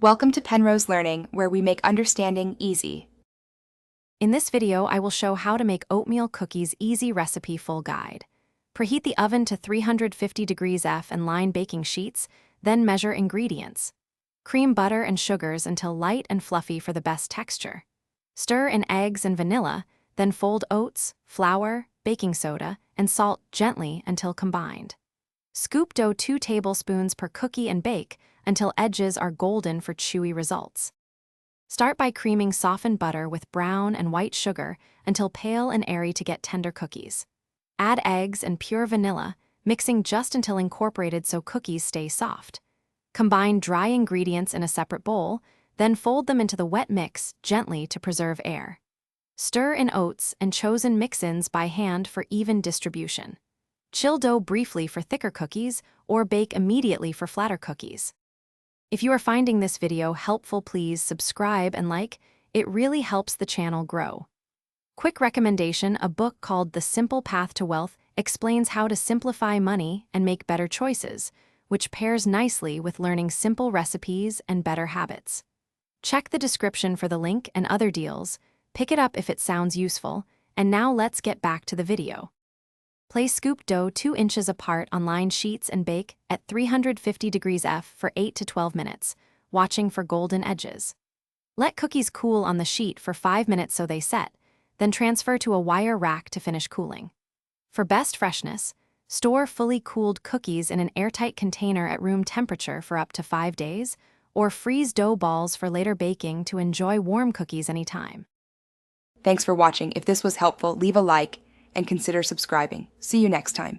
Welcome to Penrose Learning, where we make understanding easy. In this video, I will show how to make oatmeal cookies easy recipe full guide. Preheat the oven to 350 degrees F and line baking sheets, then measure ingredients. Cream butter and sugars until light and fluffy for the best texture. Stir in eggs and vanilla, then fold oats, flour, baking soda, and salt gently until combined. Scoop dough 2 tablespoons per cookie and bake until edges are golden for chewy results. Start by creaming softened butter with brown and white sugar until pale and airy to get tender cookies. Add eggs and pure vanilla, mixing just until incorporated so cookies stay soft. Combine dry ingredients in a separate bowl, then fold them into the wet mix gently to preserve air. Stir in oats and chosen mix-ins by hand for even distribution. Chill dough briefly for thicker cookies or bake immediately for flatter cookies. If you are finding this video helpful, please subscribe and like. It really helps the channel grow. Quick recommendation: a book called The Simple Path to Wealth explains how to simplify money and make better choices, which pairs nicely with learning simple recipes and better habits. Check the description for the link and other deals. Pick it up if it sounds useful. And now let's get back to the video. Place scooped dough 2 inches apart on lined sheets and bake at 350 degrees F for 8 to 12 minutes, watching for golden edges. Let cookies cool on the sheet for 5 minutes so they set, then transfer to a wire rack to finish cooling. For best freshness, store fully cooled cookies in an airtight container at room temperature for up to 5 days, or freeze dough balls for later baking to enjoy warm cookies anytime. Thanks for watching. If this was helpful, leave a like and consider subscribing. See you next time.